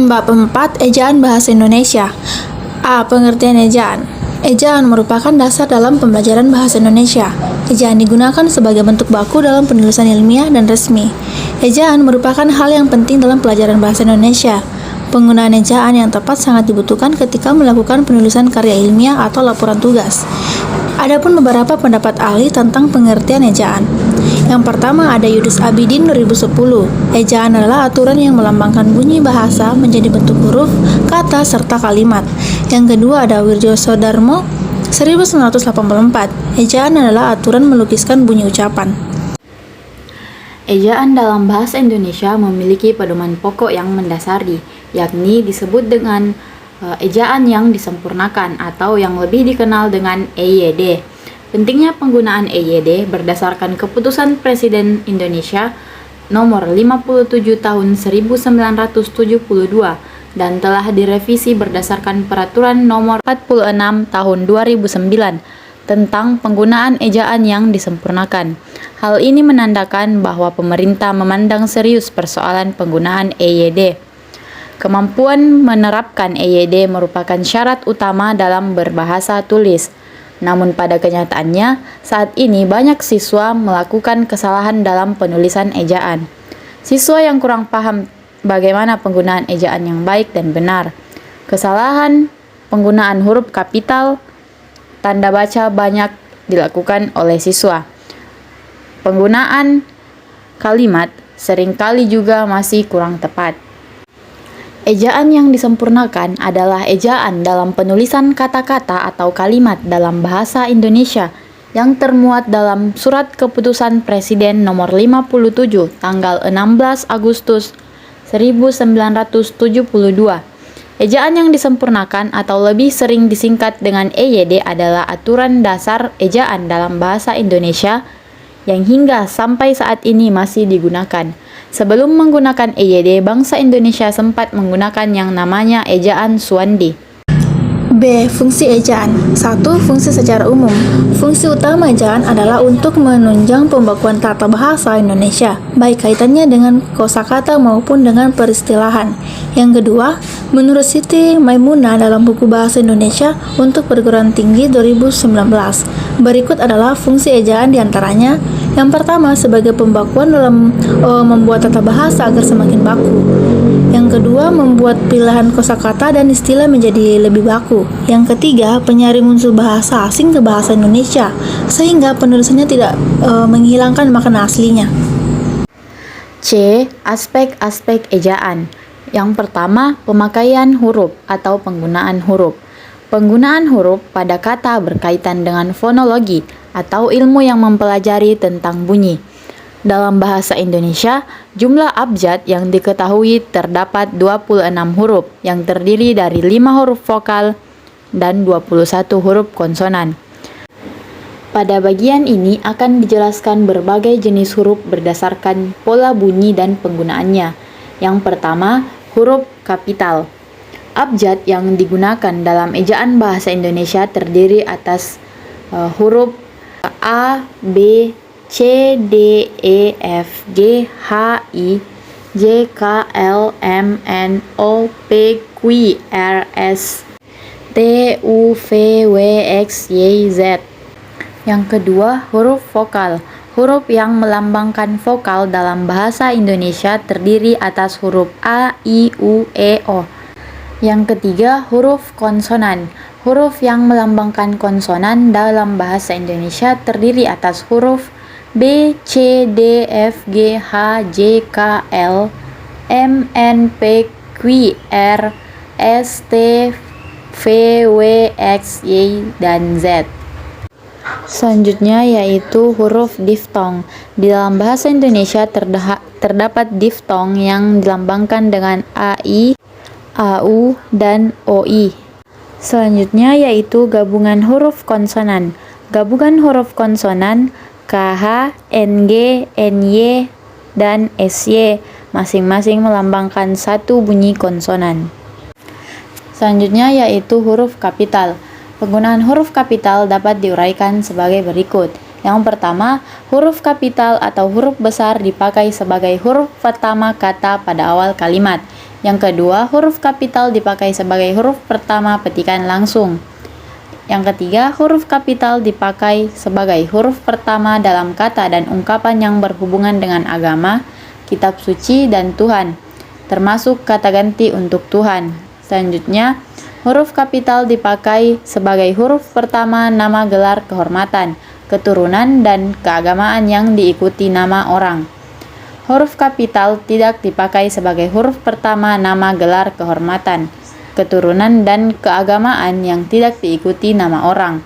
Bab 4. Ejaan Bahasa Indonesia. A. Pengertian ejaan. Ejaan merupakan dasar dalam pembelajaran bahasa Indonesia. Ejaan digunakan sebagai bentuk baku dalam penulisan ilmiah dan resmi. Ejaan merupakan hal yang penting dalam pelajaran bahasa Indonesia. Penggunaan ejaan yang tepat sangat dibutuhkan ketika melakukan penulisan karya ilmiah atau laporan tugas. Adapun beberapa pendapat ahli tentang pengertian ejaan. Yang pertama ada Yudis Abidin 2010. Ejaan adalah aturan yang melambangkan bunyi bahasa menjadi bentuk huruf, kata, serta kalimat. Yang kedua ada Wirjo Sodarmo 1984. Ejaan adalah aturan melukiskan bunyi ucapan. Ejaan dalam bahasa Indonesia memiliki pedoman pokok yang mendasari, yakni disebut dengan ejaan yang disempurnakan atau yang lebih dikenal dengan EYD. Pentingnya penggunaan EYD berdasarkan keputusan Presiden Indonesia nomor 57 tahun 1972 dan telah direvisi berdasarkan peraturan nomor 46 tahun 2009 tentang penggunaan ejaan yang disempurnakan. Hal ini menandakan bahwa pemerintah memandang serius persoalan penggunaan EYD. Kemampuan menerapkan EYD merupakan syarat utama dalam berbahasa tulis. Namun pada kenyataannya, saat ini banyak siswa melakukan kesalahan dalam penulisan ejaan. Siswa yang kurang paham bagaimana penggunaan ejaan yang baik dan benar. Kesalahan penggunaan huruf kapital, tanda baca banyak dilakukan oleh siswa. Penggunaan kalimat seringkali juga masih kurang tepat. Ejaan yang disempurnakan adalah ejaan dalam penulisan kata-kata atau kalimat dalam bahasa Indonesia yang termuat dalam Surat Keputusan Presiden nomor 57 tanggal 16 Agustus 1972. Ejaan yang disempurnakan atau lebih sering disingkat dengan EYD adalah aturan dasar ejaan dalam bahasa Indonesia yang hingga sampai saat ini masih digunakan. Sebelum menggunakan EYD, bangsa Indonesia sempat menggunakan yang namanya ejaan Suwandi. B. Fungsi ejaan. 1. Fungsi secara umum. Fungsi utama ejaan adalah untuk menunjang pembakuan tata bahasa Indonesia, baik kaitannya dengan kosakata maupun dengan peristilahan. Yang kedua, menurut Siti Maimunah dalam buku Bahasa Indonesia untuk perguruan tinggi 2019, berikut adalah fungsi ejaan diantaranya. Yang pertama, sebagai pembakuan dalam membuat tata bahasa agar semakin baku. Yang kedua, membuat pilihan kosakata dan istilah menjadi lebih baku. Yang ketiga, penyaring unsur bahasa asing ke bahasa Indonesia, sehingga penulisannya tidak menghilangkan makna aslinya. C. Aspek-aspek ejaan. Yang pertama, pemakaian huruf atau penggunaan huruf. Penggunaan huruf pada kata berkaitan dengan fonologi atau ilmu yang mempelajari tentang bunyi. Dalam bahasa Indonesia, jumlah abjad yang diketahui terdapat 26 huruf yang terdiri dari 5 huruf vokal dan 21 huruf konsonan. Pada bagian ini akan dijelaskan berbagai jenis huruf berdasarkan pola bunyi dan penggunaannya. Yang pertama, huruf kapital. Abjad yang digunakan dalam ejaan bahasa Indonesia terdiri atas huruf A, B, C, D, E, F, G, H, I, J, K, L, M, N, O, P, Q, R, S, T, U, V, W, X, Y, Z. Yang kedua, huruf vokal. Huruf yang melambangkan vokal dalam bahasa Indonesia terdiri atas huruf A, I, U, E, O. Yang ketiga, huruf konsonan. Huruf yang melambangkan konsonan dalam bahasa Indonesia terdiri atas huruf B, C, D, F, G, H, J, K, L, M, N, P, Q, R, S, T, V, W, X, Y, dan Z. Selanjutnya yaitu huruf diftong. Di dalam bahasa Indonesia terdapat diftong yang dilambangkan dengan AI, AU, dan OI. Selanjutnya yaitu gabungan huruf konsonan. Gabungan huruf konsonan KH, NG, NY, dan SY masing-masing melambangkan satu bunyi konsonan. Selanjutnya yaitu huruf kapital. Penggunaan huruf kapital dapat diuraikan sebagai berikut. Yang pertama, huruf kapital atau huruf besar dipakai sebagai huruf pertama kata pada awal kalimat. Yang kedua, huruf kapital dipakai sebagai huruf pertama petikan langsung. Yang ketiga, huruf kapital dipakai sebagai huruf pertama dalam kata dan ungkapan yang berhubungan dengan agama, kitab suci, dan Tuhan, termasuk kata ganti untuk Tuhan. Selanjutnya, huruf kapital dipakai sebagai huruf pertama nama gelar kehormatan, keturunan, dan keagamaan yang diikuti nama orang. Huruf kapital tidak dipakai sebagai huruf pertama nama gelar kehormatan, keturunan, dan keagamaan yang tidak diikuti nama orang.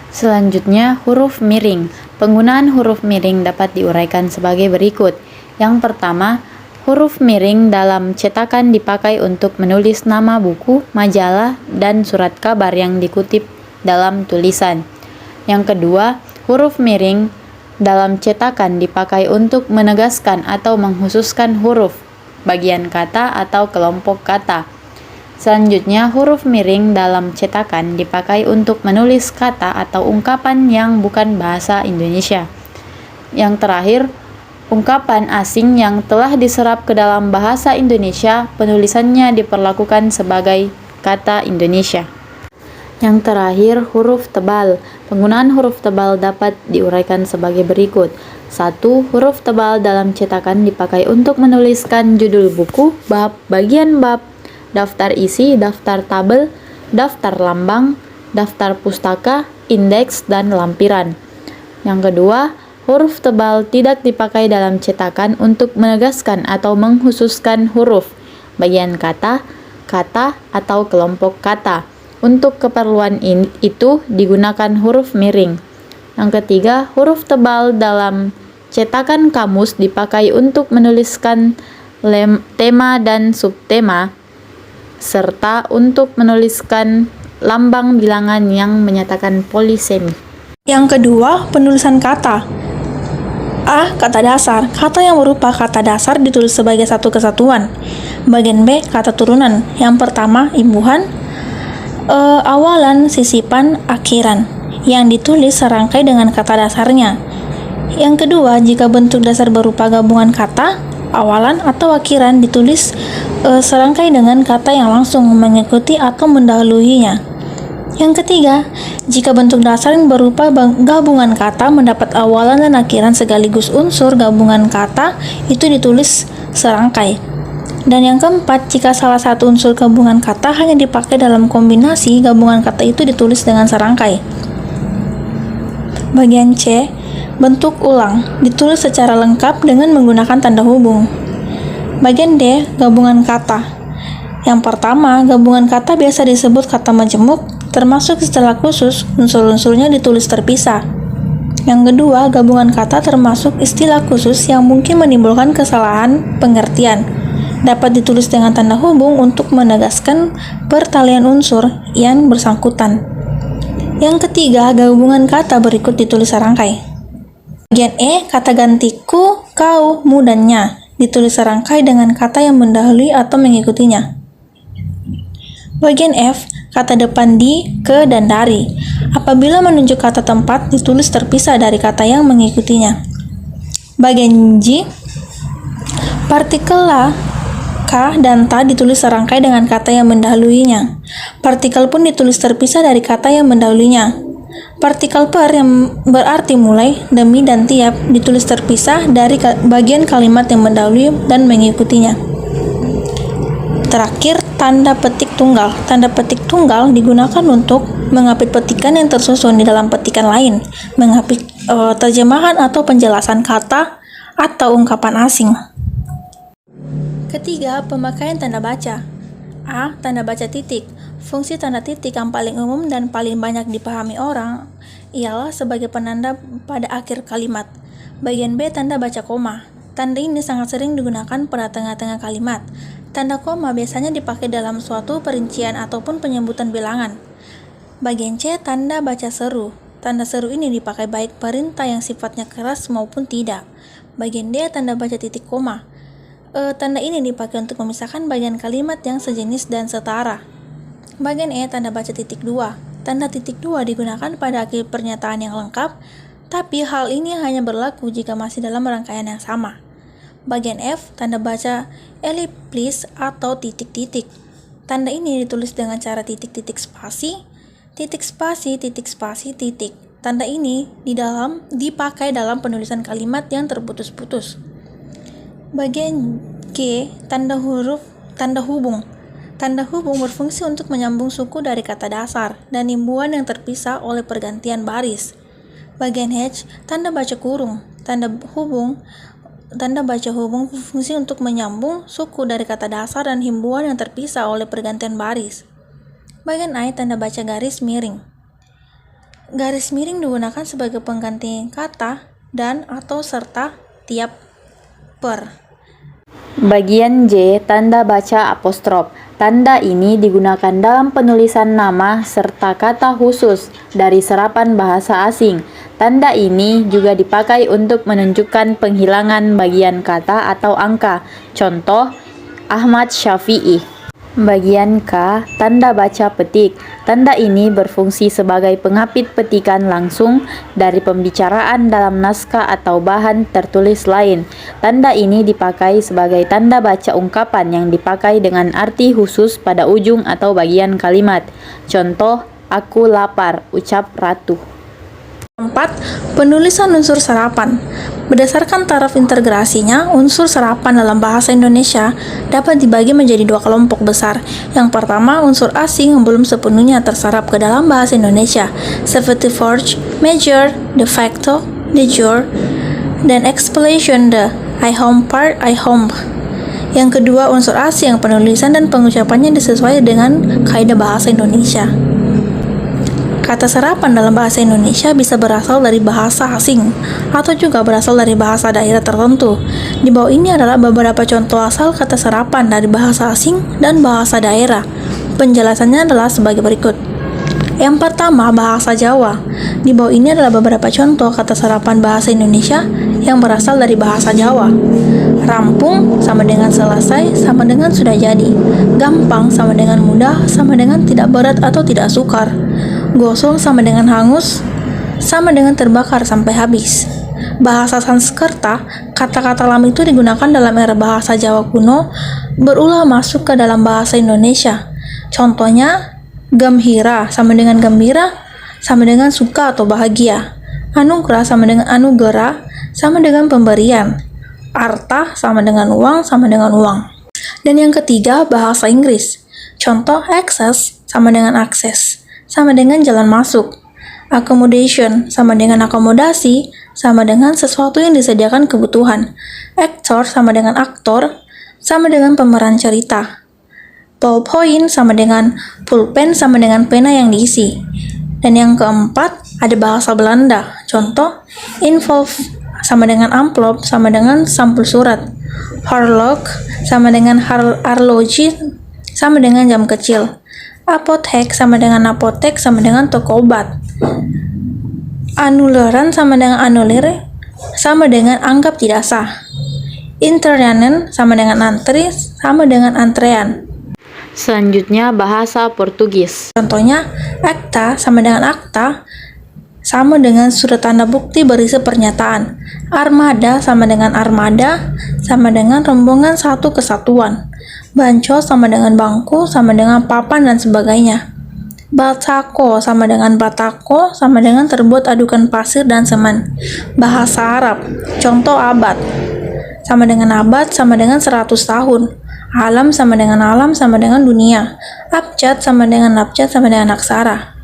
Selanjutnya, huruf miring. Penggunaan huruf miring dapat diuraikan sebagai berikut. Yang pertama, huruf miring dalam cetakan dipakai untuk menulis nama buku, majalah, dan surat kabar yang dikutip dalam tulisan. Yang kedua, huruf miring dalam cetakan dipakai untuk menegaskan atau mengkhususkan huruf, bagian kata, atau kelompok kata. Selanjutnya, huruf miring dalam cetakan dipakai untuk menulis kata atau ungkapan yang bukan bahasa Indonesia. Yang terakhir, ungkapan asing yang telah diserap ke dalam bahasa Indonesia, penulisannya diperlakukan sebagai kata Indonesia. Yang terakhir, huruf tebal. Penggunaan huruf tebal dapat diuraikan sebagai berikut. 1. Huruf tebal dalam cetakan dipakai untuk menuliskan judul buku, bab, bagian bab, daftar isi, daftar tabel, daftar lambang, daftar pustaka, indeks, dan lampiran. Yang kedua, huruf tebal tidak dipakai dalam cetakan untuk menegaskan atau mengkhususkan huruf, bagian kata, atau kelompok kata. Untuk keperluan itu digunakan huruf miring. Yang ketiga, huruf tebal dalam cetakan kamus dipakai untuk menuliskan tema dan subtema, serta untuk menuliskan lambang bilangan yang menyatakan polisemi. Yang kedua, penulisan kata. A. Kata dasar. Kata yang berupa kata dasar ditulis sebagai satu kesatuan. Bagian B. Kata turunan. Yang pertama, imbuhan, awalan, sisipan, akhiran, yang ditulis serangkai dengan kata dasarnya. Yang kedua, jika bentuk dasar berupa gabungan kata, awalan, atau akhiran ditulis serangkai dengan kata yang langsung mengikuti atau mendahuluinya. Yang ketiga, jika bentuk dasar yang berupa gabungan kata mendapat awalan dan akhiran sekaligus unsur gabungan kata, itu ditulis serangkai. Dan yang keempat, jika salah satu unsur gabungan kata hanya dipakai dalam kombinasi, gabungan kata itu ditulis dengan serangkai. Bagian C, bentuk ulang, ditulis secara lengkap dengan menggunakan tanda hubung. Bagian D, gabungan kata. Yang pertama, gabungan kata biasa disebut kata majemuk, termasuk istilah khusus, unsur-unsurnya ditulis terpisah. Yang kedua, gabungan kata termasuk istilah khusus yang mungkin menimbulkan kesalahan pengertian. Dapat ditulis dengan tanda hubung untuk menegaskan pertalian unsur yang bersangkutan. Yang ketiga, gabungan kata berikut ditulis serangkai. Bagian E, kata ganti ku, kau, mu, dan nya ditulis serangkai dengan kata yang mendahului atau mengikutinya. Bagian F, kata depan di, ke, dan dari. Apabila menunjuk kata tempat, ditulis terpisah dari kata yang mengikutinya. Bagian G, partikel la, ka, dan ta ditulis serangkai dengan kata yang mendahuluinya. Partikel pun ditulis terpisah dari kata yang mendahuluinya. Partikel per yang berarti mulai, demi, dan tiap ditulis terpisah dari bagian kalimat yang mendahului dan mengikutinya. Terakhir, tanda petik tunggal. Tanda petik tunggal digunakan untuk mengapit petikan yang tersusun di dalam petikan lain, mengapit terjemahan atau penjelasan kata atau ungkapan asing. Ketiga, pemakaian tanda baca. A. Tanda baca titik. Fungsi tanda titik yang paling umum dan paling banyak dipahami orang ialah sebagai penanda pada akhir kalimat. Bagian B, tanda baca koma. Tanda ini sangat sering digunakan pada tengah-tengah kalimat. Tanda koma biasanya dipakai dalam suatu perincian ataupun penyebutan bilangan. Bagian C, tanda baca seru. Tanda seru ini dipakai baik perintah yang sifatnya keras maupun tidak. Bagian D, tanda baca titik koma. Tanda ini dipakai untuk memisahkan bagian kalimat yang sejenis dan setara. Bagian E, tanda baca titik 2. Tanda titik 2 digunakan pada akhir pernyataan yang lengkap, tapi hal ini hanya berlaku jika masih dalam rangkaian yang sama. Bagian F, tanda baca elipsis atau titik-titik. Tanda ini ditulis dengan cara titik-titik spasi, titik spasi, titik spasi, titik. Tanda ini dipakai dalam penulisan kalimat yang terputus-putus. Bagian G, tanda hubung. Tanda hubung berfungsi untuk menyambung suku dari kata dasar dan imbuhan yang terpisah oleh pergantian baris. Bagian H, tanda baca kurung. Tanda baca hubung berfungsi untuk menyambung suku dari kata dasar dan himbuan yang terpisah oleh pergantian baris. Bagian I, tanda baca garis miring. Garis miring digunakan sebagai pengganti kata dan atau serta tiap per. Bagian J, tanda baca apostrof. Tanda ini digunakan dalam penulisan nama serta kata khusus dari serapan bahasa asing. Tanda ini juga dipakai untuk menunjukkan penghilangan bagian kata atau angka. Contoh, Ahmad Syafi'i. Bagian K, tanda baca petik. Tanda ini berfungsi sebagai pengapit petikan langsung dari pembicaraan dalam naskah atau bahan tertulis lain. Tanda ini dipakai sebagai tanda baca ungkapan yang dipakai dengan arti khusus pada ujung atau bagian kalimat. Contoh, aku lapar, ucap Ratu. 4. Penulisan unsur serapan. Berdasarkan taraf integrasinya, unsur serapan dalam bahasa Indonesia dapat dibagi menjadi dua kelompok besar. Yang pertama, unsur asing yang belum sepenuhnya terserap ke dalam bahasa Indonesia, seperti force, major, de facto, de jure, dan explanation de I home part, I home. Yang kedua, unsur asing yang penulisan dan pengucapannya disesuaikan dengan kaidah bahasa Indonesia. Kata serapan dalam bahasa Indonesia bisa berasal dari bahasa asing atau juga berasal dari bahasa daerah tertentu. Di bawah ini adalah beberapa contoh asal kata serapan dari bahasa asing dan bahasa daerah. Penjelasannya adalah sebagai berikut. Yang pertama, bahasa Jawa. Di bawah ini adalah beberapa contoh kata serapan bahasa Indonesia yang berasal dari bahasa Jawa. Rampung sama dengan selesai sama dengan sudah jadi. Gampang sama dengan mudah sama dengan tidak berat atau tidak sukar. Gosong sama dengan hangus sama dengan terbakar sampai habis. Bahasa Sanskerta, kata-kata lam itu digunakan dalam era bahasa Jawa kuno berulah masuk ke dalam bahasa Indonesia. Contohnya, gembira sama dengan gembira sama dengan suka atau bahagia. Anugerah sama dengan anugerah sama dengan pemberian. Arta sama dengan uang sama dengan uang. Dan yang ketiga, bahasa Inggris. Contoh, access sama dengan akses sama dengan jalan masuk. Accommodation sama dengan akomodasi sama dengan sesuatu yang disediakan kebutuhan. Actor sama dengan aktor sama dengan pemeran cerita. Ballpoint sama dengan pulpen sama dengan pena yang diisi. Dan yang keempat, ada bahasa Belanda. Contoh, envelope sama dengan amplop sama dengan sampul surat. Horloge sama dengan arloji sama dengan jam kecil. Apotek sama dengan apotek sama dengan toko obat. Anuleran sama dengan anulir sama dengan anggap tidak sah. Internen sama dengan antri sama dengan antrean. Selanjutnya, bahasa Portugis. Contohnya, akta sama dengan akta sama dengan surat tanda bukti berisi pernyataan. Armada sama dengan armada sama dengan rombongan satu kesatuan. Banco sama dengan bangku sama dengan papan dan sebagainya. Batako sama dengan batako sama dengan terbuat adukan pasir dan semen. Bahasa Arab. Contoh, abad sama dengan 100 tahun. Alam sama dengan alam sama dengan dunia. Abjad sama dengan aksara.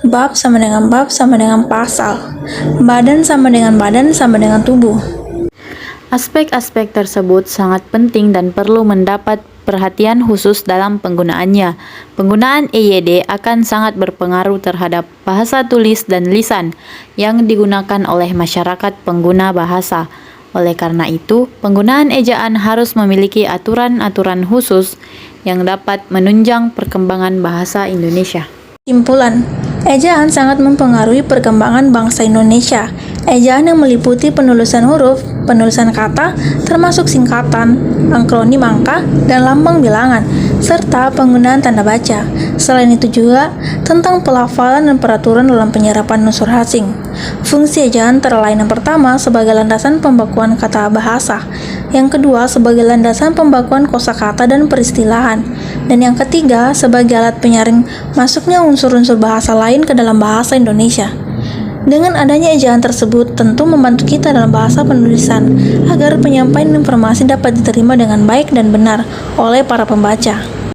Bab sama dengan pasal. Badan sama dengan tubuh. Aspek-aspek tersebut sangat penting dan perlu mendapat perhatian khusus dalam penggunaannya. Penggunaan EYD akan sangat berpengaruh terhadap bahasa tulis dan lisan yang digunakan oleh masyarakat pengguna bahasa. Oleh karena itu, penggunaan ejaan harus memiliki aturan-aturan khusus yang dapat menunjang perkembangan bahasa Indonesia. Simpulan, ejaan sangat mempengaruhi perkembangan bangsa Indonesia. Ejaan yang meliputi penulisan huruf, penulisan kata, termasuk singkatan, akronim angka, dan lambang bilangan, serta penggunaan tanda baca. Selain itu juga tentang pelafalan dan peraturan dalam penyerapan unsur asing. Fungsi ejaan antara lain yang pertama sebagai landasan pembakuan kata bahasa, yang kedua sebagai landasan pembakuan kosakata dan peristilahan, dan yang ketiga sebagai alat penyaring masuknya unsur-unsur bahasa lain ke dalam bahasa Indonesia. Dengan adanya ejaan tersebut tentu membantu kita dalam bahasa penulisan agar penyampaian informasi dapat diterima dengan baik dan benar oleh para pembaca.